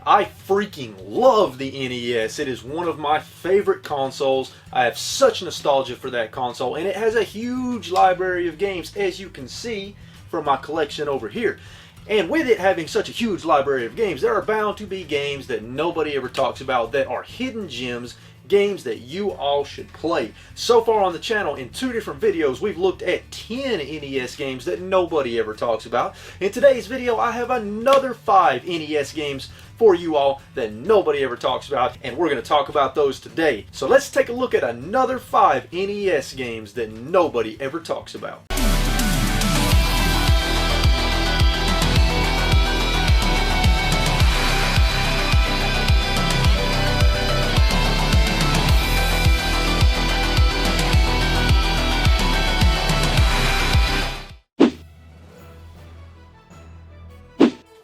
I freaking love the NES. It is one of my favorite consoles. I have such nostalgia for that console, and it has a huge library of games, as you can see from my collection over here. And with it having such a huge library of games, there are bound to be games that nobody ever talks about that are hidden gems, games that you all should play. So far on the channel, in 2 different videos, we've looked at 10 NES games that nobody ever talks about. In today's video, I have another 5 NES games for you all that nobody ever talks about, and we're going to talk about those today. So let's take a look at another 5 NES games that nobody ever talks about.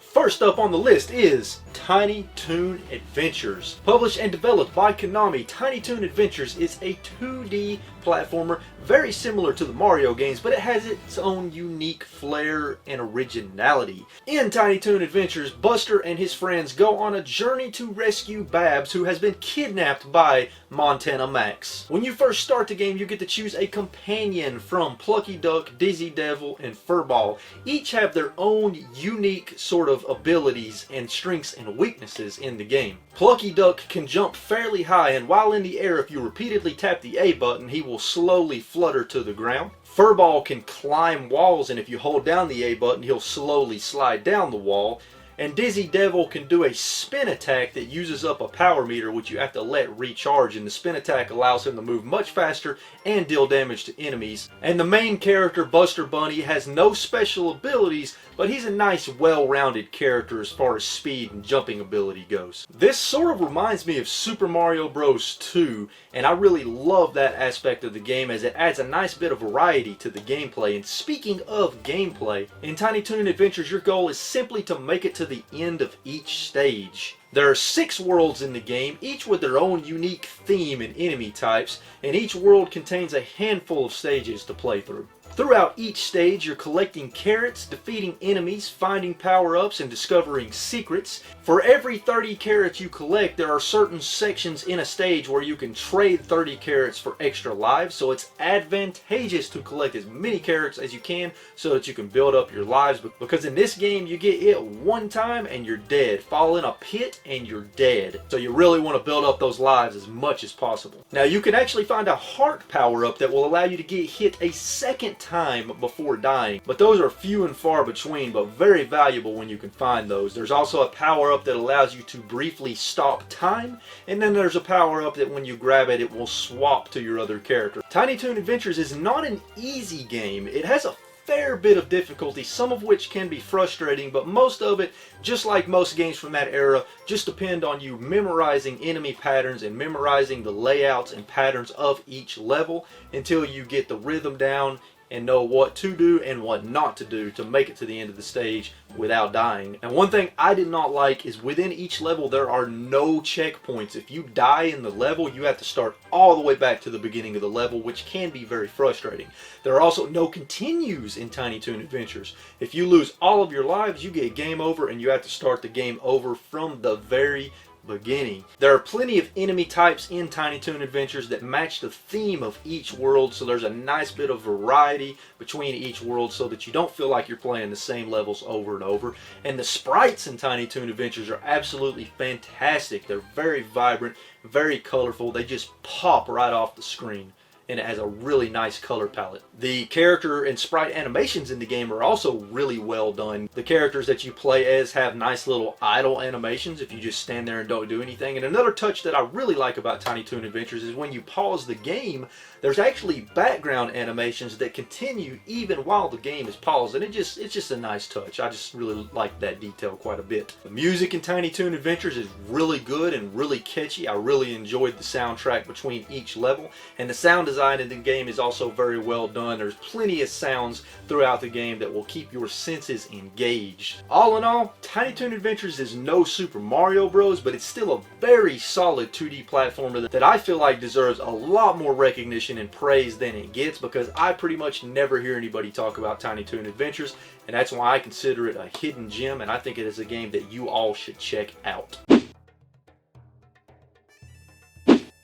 First up on the list is Tiny Toon Adventures. Published and developed by Konami, Tiny Toon Adventures is a 2D platformer very similar to the Mario games, but it has its own unique flair and originality. In Tiny Toon Adventures, Buster and his friends go on a journey to rescue Babs, who has been kidnapped by Montana Max. When you first start the game, you get to choose a companion from Plucky Duck, Dizzy Devil, and Furball. Each have their own unique sort of abilities and strengths and weaknesses in the game. Plucky Duck can jump fairly high, and while in the air, if you repeatedly tap the A button, he will slowly flutter to the ground. Furball can climb walls, and if you hold down the A button, he'll slowly slide down the wall. And Dizzy Devil can do a spin attack that uses up a power meter, which you have to let recharge, and the spin attack allows him to move much faster and deal damage to enemies. And the main character, Buster Bunny, has no special abilities, but he's a nice, well-rounded character as far as speed and jumping ability goes. This sort of reminds me of Super Mario Bros. 2, and I really love that aspect of the game as it adds a nice bit of variety to the gameplay. And speaking of gameplay, in Tiny Toon Adventures, your goal is simply to make it to the end of each stage. There are 6 worlds in the game, each with their own unique theme and enemy types, and each world contains a handful of stages to play through. Throughout each stage, you're collecting carrots, defeating enemies, finding power-ups, and discovering secrets. For every 30 carrots you collect, there are certain sections in a stage where you can trade 30 carrots for extra lives, so it's advantageous to collect as many carrots as you can so that you can build up your lives, because in this game you get hit one time and you're dead. Fall in a pit and you're dead. So you really want to build up those lives as much as possible. Now you can actually find a heart power-up that will allow you to get hit a second time before dying, but those are few and far between, but very valuable when you can find those. There's also a power-up that allows you to briefly stop time, and then there's a power-up that when you grab it, it will swap to your other character. Tiny Toon Adventures is not an easy game. It has a fair bit of difficulty, some of which can be frustrating, but most of it, just like most games from that era, just depend on you memorizing enemy patterns and memorizing the layouts and patterns of each level until you get the rhythm down and know what to do and what not to do to make it to the end of the stage without dying. And one thing I did not like is within each level there are no checkpoints. If you die in the level, you have to start all the way back to the beginning of the level, which can be very frustrating. There are also no continues in Tiny Toon Adventures. If you lose all of your lives, you get game over and you have to start the game over from the very beginning. There are plenty of enemy types in Tiny Toon Adventures that match the theme of each world, so there's a nice bit of variety between each world so that you don't feel like you're playing the same levels over and over. And the sprites in Tiny Toon Adventures are absolutely fantastic. They're very vibrant, very colorful. They just pop right off the screen, and it has a really nice color palette. The character and sprite animations in the game are also really well done. The characters that you play as have nice little idle animations if you just stand there and don't do anything. And another touch that I really like about Tiny Toon Adventures is when you pause the game, there's actually background animations that continue even while the game is paused, and it's just a nice touch. I just really like that detail quite a bit. The music in Tiny Toon Adventures is really good and really catchy. I really enjoyed the soundtrack between each level, and the sound design in the game is also very well done. There's plenty of sounds throughout the game that will keep your senses engaged. All in all, Tiny Toon Adventures is no Super Mario Bros., but it's still a very solid 2D platformer that I feel like deserves a lot more recognition and praise than it gets, because I pretty much never hear anybody talk about Tiny Toon Adventures, and that's why I consider it a hidden gem, and I think it is a game that you all should check out.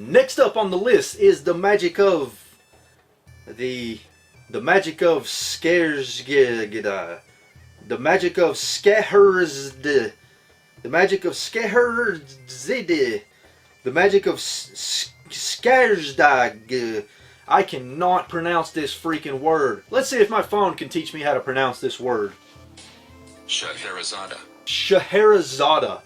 Next up on the list is the Magic of Magic of Scheherazade. The Magic of Scheherazade. The Magic of Scheherazade. The Magic of Scheherazade. I cannot pronounce this freaking word. Let's see if my phone can teach me how to pronounce this word. Scheherazade. Scheherazade.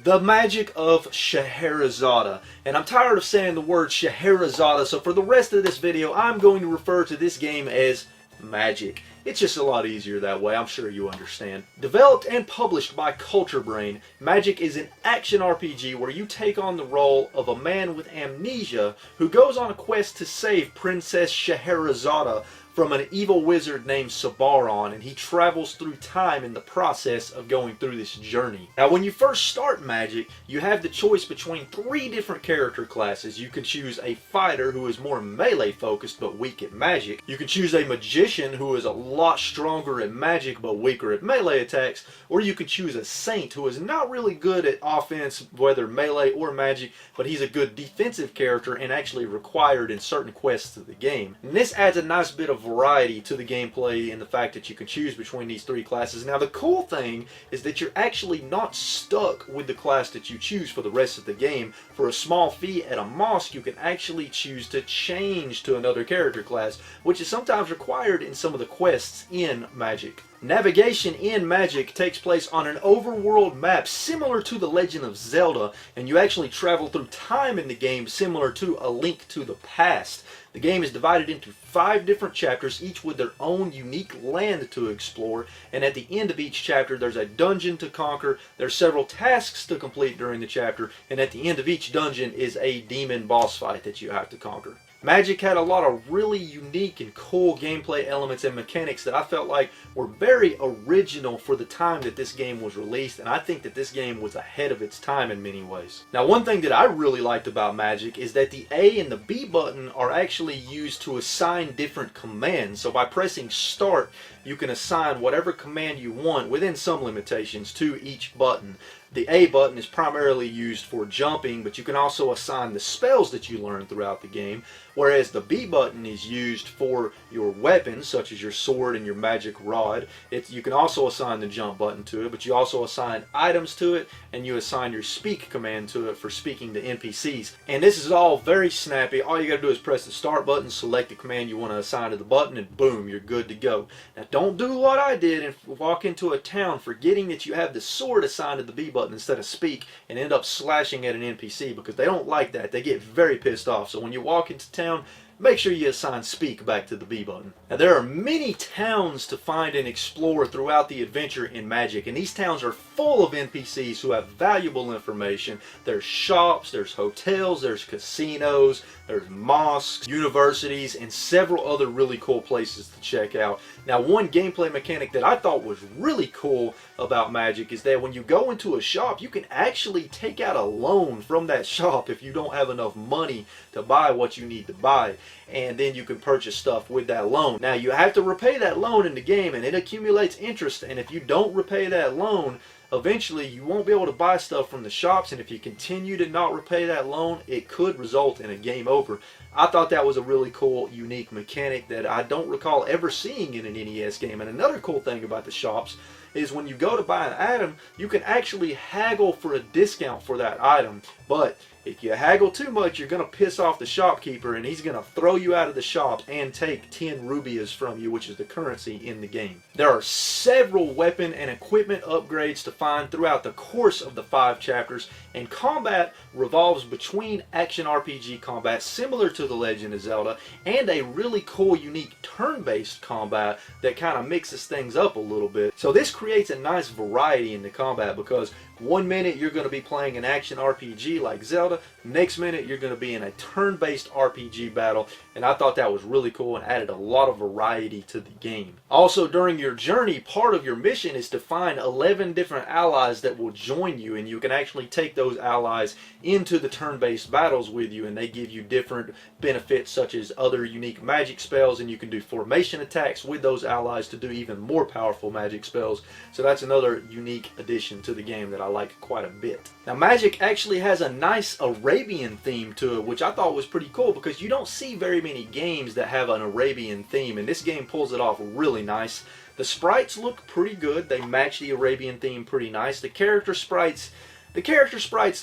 The Magic of Scheherazade. And I'm tired of saying the word Scheherazade, so for the rest of this video, I'm going to refer to this game as Magic. It's just a lot easier that way, I'm sure you understand. Developed and published by Culture Brain, Magic is an action RPG where you take on the role of a man with amnesia who goes on a quest to save Princess Scheherazade from an evil wizard named Sabaron, and he travels through time in the process of going through this journey. Now, when you first start Magic, you have the choice between 3 different character classes. You can choose a fighter who is more melee focused but weak at magic. You can choose a magician who is a lot stronger at magic but weaker at melee attacks, or you can choose a saint who is not really good at offense, whether melee or magic, but he's a good defensive character and actually required in certain quests of the game. And this adds a nice bit of variety to the gameplay in the fact that you can choose between these 3 classes. Now, the cool thing is that you're actually not stuck with the class that you choose for the rest of the game. For a small fee at a mosque, you can actually choose to change to another character class, which is sometimes required in some of the quests in Magic. Navigation in Magic takes place on an overworld map similar to The Legend of Zelda, and you actually travel through time in the game similar to A Link to the Past. The game is divided into 5 different chapters, each with their own unique land to explore, and at the end of each chapter there's a dungeon to conquer, there's several tasks to complete during the chapter, and at the end of each dungeon is a demon boss fight that you have to conquer. Magic had a lot of really unique and cool gameplay elements and mechanics that I felt like were very original for the time that this game was released, and I think that this game was ahead of its time in many ways. Now, one thing that I really liked about Magic is that the A and the B button are actually used to assign different commands. So by pressing start, you can assign whatever command you want within some limitations to each button. The A button is primarily used for jumping, but you can also assign the spells that you learn throughout the game, whereas the B button is used for your weapons, such as your sword and your magic rod. You can also assign the jump button to it, but you also assign items to it, and you assign your speak command to it for speaking to NPCs. And this is all very snappy. All you gotta do is press the start button, select the command you want to assign to the button, and boom, you're good to go. Now, don't do what I did and walk into a town forgetting that you have the sword assigned to the B button instead of speak and end up slashing at an NPC, because they don't like that. They get very pissed off. So when you walk into town, make sure you assign speak back to the B button. Now, there are many towns to find and explore throughout the adventure in Magic, and these towns are full of NPCs who have valuable information. There's shops, there's hotels, there's casinos, there's mosques, universities, and several other really cool places to check out. Now, one gameplay mechanic that I thought was really cool about Magic is that when you go into a shop, you can actually take out a loan from that shop if you don't have enough money to buy what you need to buy, and then you can purchase stuff with that loan. Now, you have to repay that loan in the game, and it accumulates interest, and if you don't repay that loan, eventually you won't be able to buy stuff from the shops, and if you continue to not repay that loan, it could result in a game over. I thought that was a really cool, unique mechanic that I don't recall ever seeing in an NES game. And another cool thing about the shops is when you go to buy an item, you can actually haggle for a discount for that item. But if you haggle too much, you're going to piss off the shopkeeper, and he's going to throw you out of the shop and take 10 rubias from you, which is the currency in the game. There are several weapon and equipment upgrades to find throughout the course of the 5 chapters, and combat revolves between action RPG combat similar to The Legend of Zelda and a really cool, unique turn-based combat that kind of mixes things up a little bit. So this creates a nice variety in the combat, because one minute you're going to be playing an action RPG like Zelda, next minute you're going to be in a turn-based RPG battle, and I thought that was really cool and added a lot of variety to the game. Also, during your journey, part of your mission is to find 11 different allies that will join you, and you can actually take those allies into the turn-based battles with you, and they give you different benefits such as other unique magic spells, and you can do formation attacks with those allies to do even more powerful magic spells. So that's another unique addition to the game that I like quite a bit. Now Magic actually has a nice Arabian theme to it, which I thought was pretty cool because you don't see very many games that have an Arabian theme, and this game pulls it off really nice. The sprites look pretty good. They match the Arabian theme pretty nice. The character sprites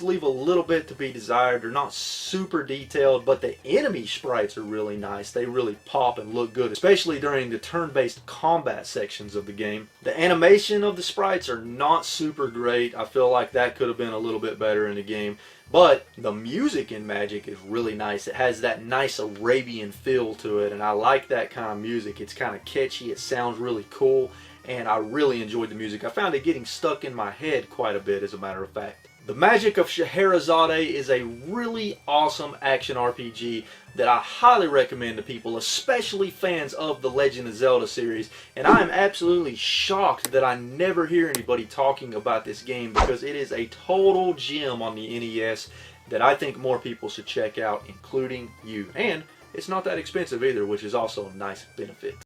leave a little bit to be desired. They're not super detailed, but the enemy sprites are really nice. They really pop and look good, especially during the turn-based combat sections of the game. The animation of the sprites are not super great. I feel like that could have been a little bit better in the game. But the music in Magic is really nice. It has that nice Arabian feel to it, and I like that kind of music. It's kind of catchy. It sounds really cool, and I really enjoyed the music. I found it getting stuck in my head quite a bit, as a matter of fact. The Magic of Scheherazade is a really awesome action RPG that I highly recommend to people, especially fans of the Legend of Zelda series. And I am absolutely shocked that I never hear anybody talking about this game, because it is a total gem on the NES that I think more people should check out, including you. And it's not that expensive either, which is also a nice benefit.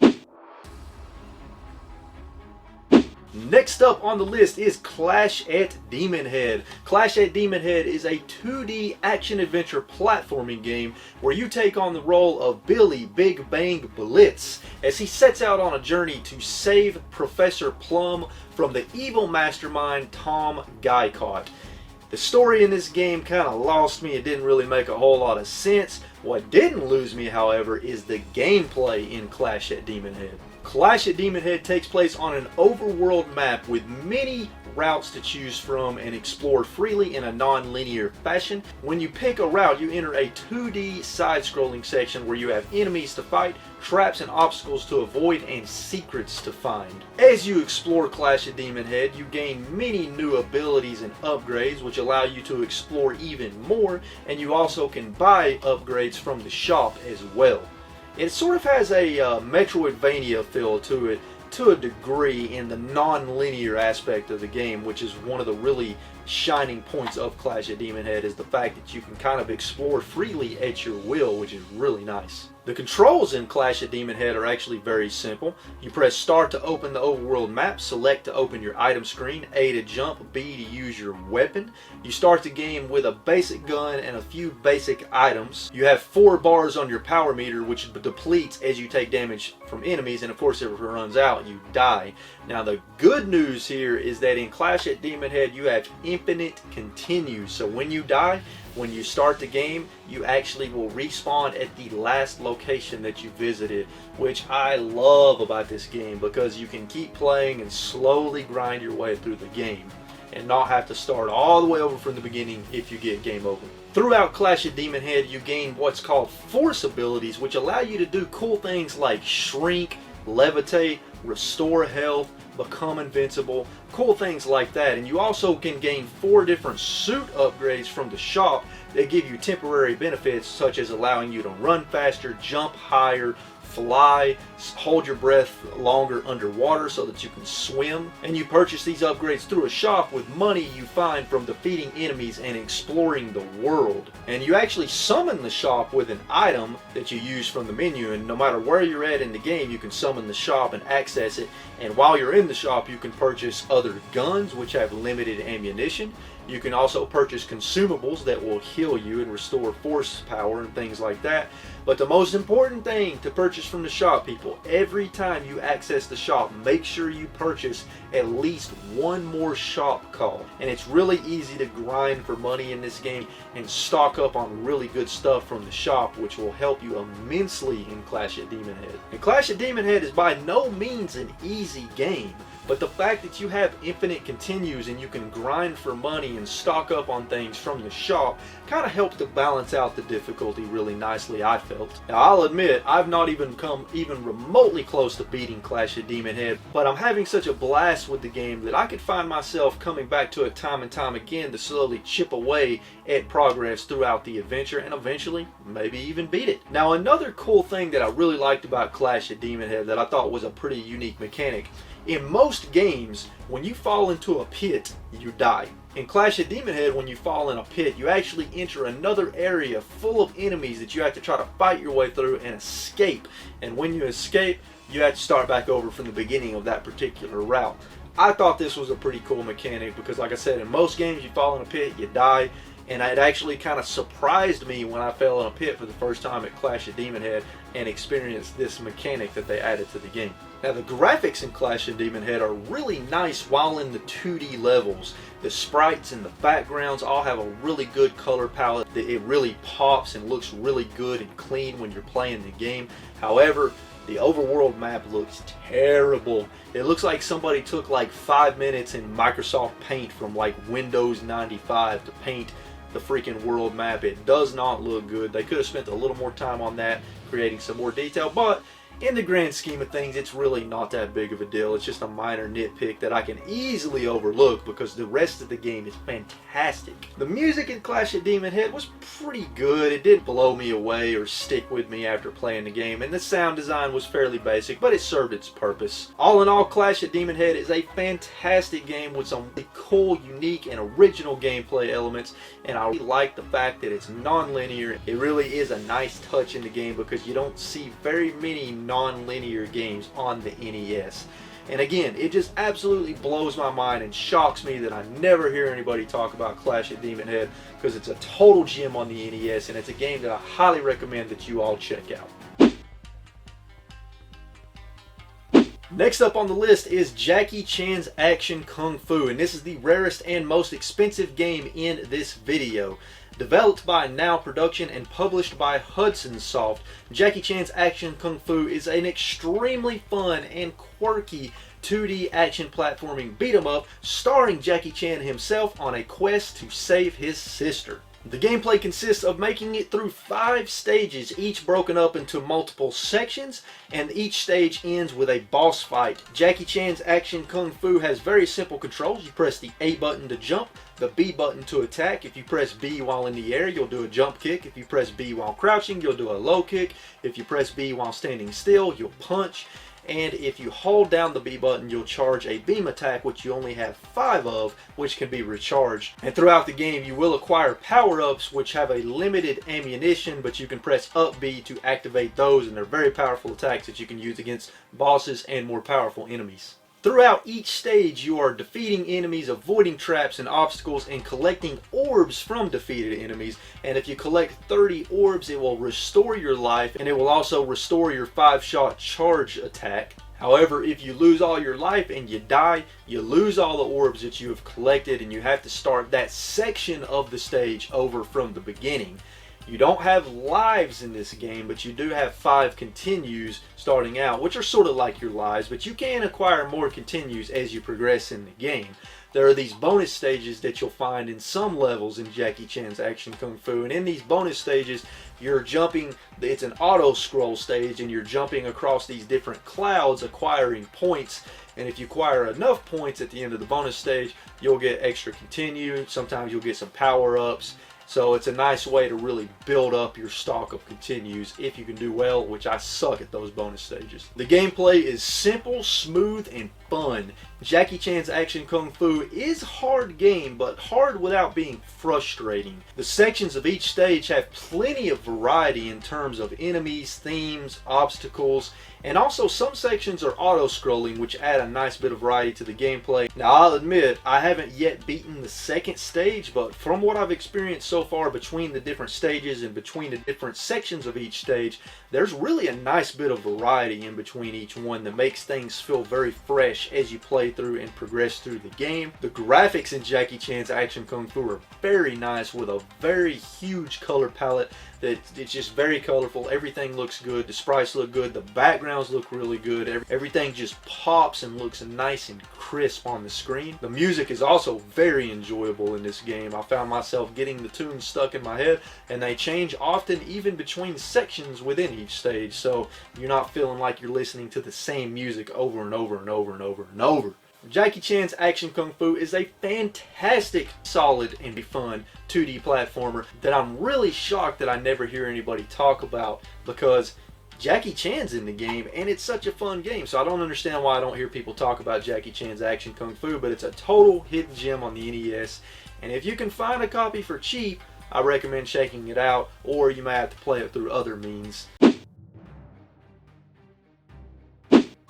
Next up on the list is Clash at Demonhead. Clash at Demonhead is a 2D action-adventure platforming game where you take on the role of Billy Big Bang Blitz as he sets out on a journey to save Professor Plum from the evil mastermind Tom Guycott. The story in this game kind of lost me. It didn't really make a whole lot of sense. What didn't lose me, however, is the gameplay in Clash at Demonhead. Clash at Demonhead takes place on an overworld map with many routes to choose from and explore freely in a non-linear fashion. When you pick a route, you enter a 2D side-scrolling section where you have enemies to fight, traps and obstacles to avoid, and secrets to find. As you explore Clash at Demonhead, you gain many new abilities and upgrades which allow you to explore even more, and you also can buy upgrades from the shop as well. It sort of has a Metroidvania feel to it, to a degree, in the non-linear aspect of the game, which is one of the really shining points of Clash at Demonhead, is the fact that you can kind of explore freely at your will, which is really nice. The controls in Clash at Demonhead are actually very simple. You press start to open the overworld map, select to open your item screen, A to jump, B to use your weapon. You start the game with a basic gun and a few basic items. You have 4 bars on your power meter, which depletes as you take damage from enemies, and of course if it runs out, you die. Now the good news here is that in Clash at Demonhead you have infinite continues, so when you die, when you start the game, you actually will respawn at the last location that you visited, which I love about this game, because you can keep playing and slowly grind your way through the game and not have to start all the way over from the beginning if you get game over. Throughout Clash at Demonhead, you gain what's called force abilities, which allow you to do cool things like shrink, levitate, restore health, become invincible, cool things like that. And you also can gain 4 different suit upgrades from the shop that give you temporary benefits, such as allowing you to run faster, jump higher, fly, hold your breath longer underwater so that you can swim. And you purchase these upgrades through a shop with money you find from defeating enemies and exploring the world. And you actually summon the shop with an item that you use from the menu, and no matter where you're at in the game, you can summon the shop and access it. And while you're in the shop, you can purchase other guns which have limited ammunition. You can also purchase consumables that will heal you and restore force power and things like that. But the most important thing to purchase from the shop, people, every time you access the shop, make sure you purchase at least 1 more shop call. And it's really easy to grind for money in this game and stock up on really good stuff from the shop, which will help you immensely in Clash at Demonhead. And Clash at Demonhead is by no means an easy game, but the fact that you have infinite continues and you can grind for money and stock up on things from the shop kind of helps to balance out the difficulty really nicely, I felt. Now I'll admit, I've not even come even remotely close to beating Clash at Demonhead, but I'm having such a blast with the game that I could find myself coming back to it time and time again to slowly chip away at progress throughout the adventure and eventually maybe even beat it. Now another cool thing that I really liked about Clash at Demonhead that I thought was a pretty unique mechanic: in most games, when you fall into a pit, you die. In Clash at Demonhead, when you fall in a pit, you actually enter another area full of enemies that you have to try to fight your way through and escape. And when you escape, you have to start back over from the beginning of that particular route. I thought this was a pretty cool mechanic because, like I said, in most games you fall in a pit, you die, and it actually kind of surprised me when I fell in a pit for the first time at Clash of Demonhead and experienced this mechanic that they added to the game. Now, the graphics in Clash of Demonhead are really nice while in the 2D levels. The sprites and the backgrounds all have a really good color palette. It really pops and looks really good and clean when you're playing the game. However, the overworld map looks terrible. It looks like somebody took like 5 minutes in Microsoft Paint from like Windows 95 to paint the freaking world map. It does not look good. They could have spent a little more time on that, creating some more detail, but in the grand scheme of things, it's really not that big of a deal. It's just a minor nitpick that I can easily overlook because the rest of the game is fantastic. The music in Clash of Demonhead was pretty good. It didn't blow me away or stick with me after playing the game, and the sound design was fairly basic, but it served its purpose. All in all, Clash of Demonhead is a fantastic game with some really cool, unique, and original gameplay elements, and I really like the fact that it's non-linear. It really is a nice touch in the game because you don't see very many non-linear games on the NES. And again, it just absolutely blows my mind and shocks me that I never hear anybody talk about Clash of Demonhead because it's a total gem on the NES, and it's a game that I highly recommend that you all check out. Next up on the list is Jackie Chan's Action Kung Fu, and this is the rarest and most expensive game in this video. Developed by Now Production and published by Hudson Soft, Jackie Chan's Action Kung Fu is an extremely fun and quirky 2D action platforming beat-em-up starring Jackie Chan himself on a quest to save his sister. The gameplay consists of making it through 5 stages, each broken up into multiple sections, and each stage ends with a boss fight. Jackie Chan's Action Kung Fu has very simple controls. You press the A button to jump, the B button to attack. If you press B while in the air, you'll do a jump kick. If you press B while crouching, you'll do a low kick. If you press B while standing still, you'll punch. And if you hold down the B button, you'll charge a beam attack, which you only have 5 of, which can be recharged. And throughout the game, you will acquire power-ups, which have a limited ammunition, but you can press up B to activate those, and they're very powerful attacks that you can use against bosses and more powerful enemies. Throughout each stage, you are defeating enemies, avoiding traps and obstacles, and collecting orbs from defeated enemies. And if you collect 30 orbs, it will restore your life, and it will also restore your 5-shot charge attack. However, if you lose all your life and you die, you lose all the orbs that you have collected, and you have to start that section of the stage over from the beginning. You don't have lives in this game, but you do have 5 continues starting out, which are sort of like your lives, but you can acquire more continues as you progress in the game. There are these bonus stages that you'll find in some levels in Jackie Chan's Action Kung Fu, and in these bonus stages, you're jumping, it's an auto scroll stage, and you're jumping across these different clouds, acquiring points, and if you acquire enough points at the end of the bonus stage, you'll get extra continue, sometimes you'll get some power-ups. So it's a nice way to really build up your stock of continues if you can do well, which I suck at those bonus stages. The gameplay is simple, smooth, and fun. Jackie Chan's Action Kung Fu is a hard game, but hard without being frustrating. The sections of each stage have plenty of variety in terms of enemies, themes, obstacles, and also some sections are auto-scrolling, which add a nice bit of variety to the gameplay. Now, I'll admit, I haven't yet beaten the second stage, but from what I've experienced so far between the different stages and between the different sections of each stage, there's really a nice bit of variety in between each one that makes things feel very fresh as you play through and progress through the game. The graphics in Jackie Chan's Action Kung Fu are very nice with a very huge color palette. It's just very colorful. Everything looks good. The sprites look good. The backgrounds look really good. Everything just pops and looks nice and crisp on the screen. The music is also very enjoyable in this game. I found myself getting the tunes stuck in my head, and they change often even between sections within each stage, so you're not feeling like you're listening to the same music over and over and over and over and over. Jackie Chan's Action Kung Fu is a fantastic, solid, and fun 2D platformer that I'm really shocked that I never hear anybody talk about, because Jackie Chan's in the game and it's such a fun game. So I don't understand why I don't hear people talk about Jackie Chan's Action Kung Fu, but it's a total hidden gem on the NES, and if you can find a copy for cheap, I recommend checking it out, or you may have to play it through other means.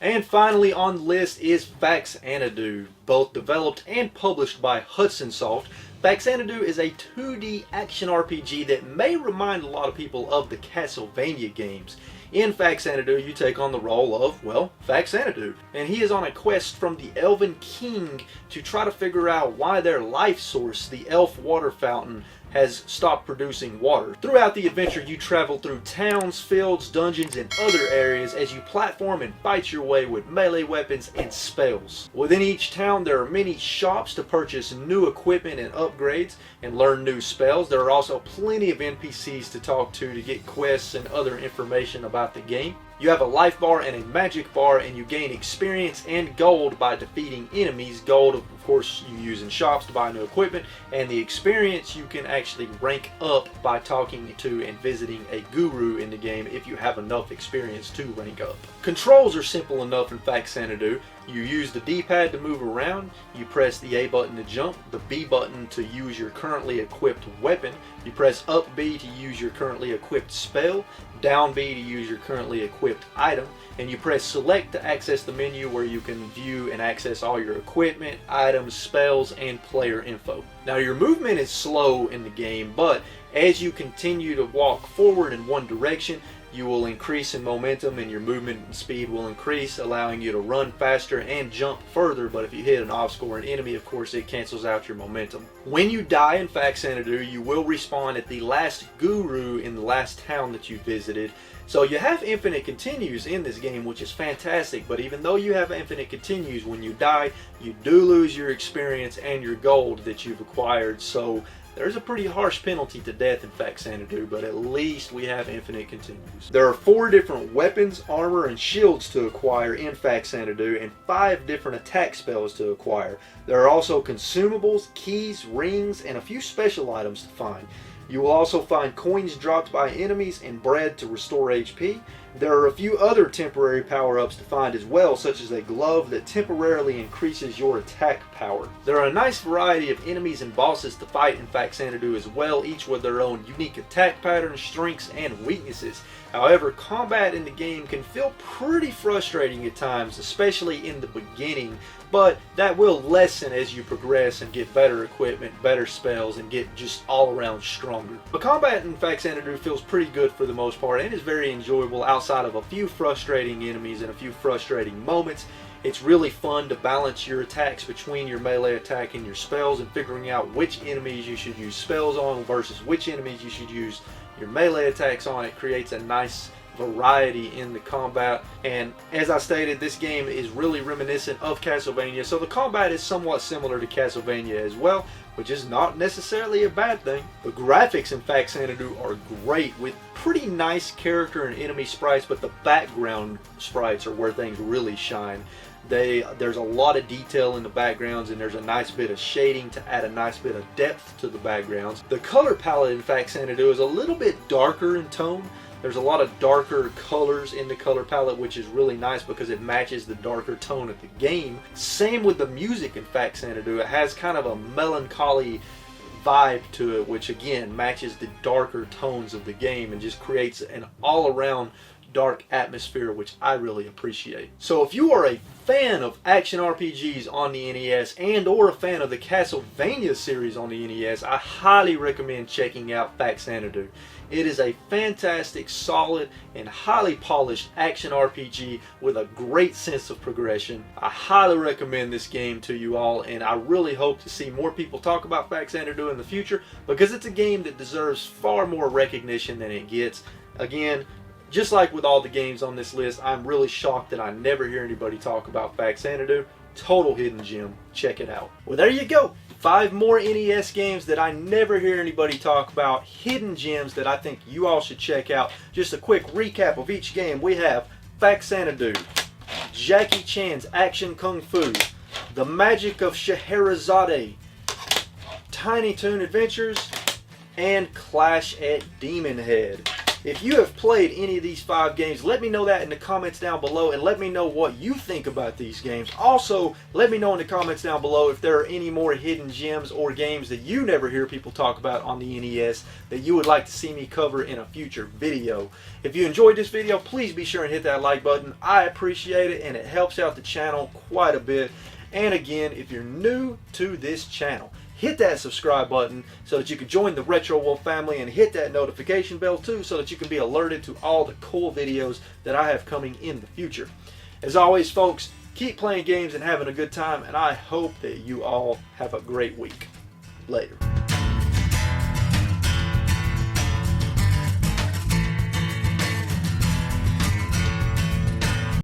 And finally on the list is Faxanadu, both developed and published by Hudson Soft. Faxanadu is a 2D action RPG that may remind a lot of people of the Castlevania games. In Faxanadu, you take on the role of, well, Faxanadu, and he is on a quest from the Elven King to try to figure out why their life source, the elf water fountain, has stopped producing water. Throughout the adventure, you travel through towns, fields, dungeons, and other areas as you platform and fight your way with melee weapons and spells. Within each town, there are many shops to purchase new equipment and upgrades and learn new spells. There are also plenty of NPCs to talk to get quests and other information about the game. You have a life bar and a magic bar, and you gain experience and gold by defeating enemies. Gold, of course, you use in shops to buy new equipment, and the experience you can actually rank up by talking to and visiting a guru in the game if you have enough experience to rank up. Controls are simple enough in Faxanadu. You use the D-pad to move around, you press the A button to jump, the B button to use your currently equipped weapon, you press up B to use your currently equipped spell, down B to use your currently equipped item, and you press select to access the menu where you can view and access all your equipment, items, spells, and player info. Now your movement is slow in the game, but as you continue to walk forward in one direction, you will increase in momentum and your movement speed will increase, allowing you to run faster and jump further. But if you hit an off-scoring enemy, of course, it cancels out your momentum. When you die in Faxanadu, you will respawn at the last guru in the last town that you visited. So you have infinite continues in this game, which is fantastic, but even though you have infinite continues, when you die, you do lose your experience and your gold that you've acquired. So there's a pretty harsh penalty to death in Faxanadu, but at least we have infinite continues. There are 4 different weapons, armor, and shields to acquire in Faxanadu, and 5 different attack spells to acquire. There are also consumables, keys, rings, and a few special items to find. You will also find coins dropped by enemies and bread to restore HP. There are a few other temporary power-ups to find as well, such as a glove that temporarily increases your attack power. There are a nice variety of enemies and bosses to fight in Faxanadu as well, each with their own unique attack patterns, strengths, and weaknesses. However, combat in the game can feel pretty frustrating at times, especially in the beginning, but that will lessen as you progress and get better equipment, better spells, and get just all around stronger. But combat in Faxanadu feels pretty good for the most part and is very enjoyable outside of a few frustrating enemies and a few frustrating moments. It's really fun to balance your attacks between your melee attack and your spells and figuring out which enemies you should use spells on versus which enemies you should use your melee attacks on. It creates a nice variety in the combat, and as I stated, this game is really reminiscent of Castlevania, so the combat is somewhat similar to Castlevania as well, which is not necessarily a bad thing. The graphics in Faxanadu are great with pretty nice character and enemy sprites, but the background sprites are where things really shine. There's a lot of detail in the backgrounds, and there's a nice bit of shading to add a nice bit of depth to the backgrounds. The color palette in Faxanadu is a little bit darker in tone. There's a lot of darker colors in the color palette, which is really nice because it matches the darker tone of the game. Same with the music in Faxanadu. It has kind of a melancholy vibe to it, which again matches the darker tones of the game and just creates an all-around dark atmosphere, which I really appreciate. So if you are a fan of action RPGs on the NES and or a fan of the Castlevania series on the NES, I highly recommend checking out Faxanadu. It is a fantastic, solid, and highly polished action RPG with a great sense of progression. I highly recommend this game to you all, and I really hope to see more people talk about Faxanadu in the future because it's a game that deserves far more recognition than it gets. Again, just like with all the games on this list, I'm really shocked that I never hear anybody talk about Faxanadu. Total hidden gem. Check it out. Well, there you go. 5 more NES games that I never hear anybody talk about. Hidden gems that I think you all should check out. Just a quick recap of each game. We have Faxanadu, Jackie Chan's Action Kung Fu, The Magic of Scheherazade, Tiny Toon Adventures, and Clash at Demonhead. If you have played any of these 5 games, let me know that in the comments down below, and let me know what you think about these games. Also, let me know in the comments down below if there are any more hidden gems or games that you never hear people talk about on the NES that you would like to see me cover in a future video. If you enjoyed this video, please be sure and hit that like button. I appreciate it, and it helps out the channel quite a bit. And again, if you're new to this channel, hit that subscribe button so that you can join the RetroWolf family, and hit that notification bell too so that you can be alerted to all the cool videos that I have coming in the future. As always, folks, keep playing games and having a good time, and I hope that you all have a great week. Later.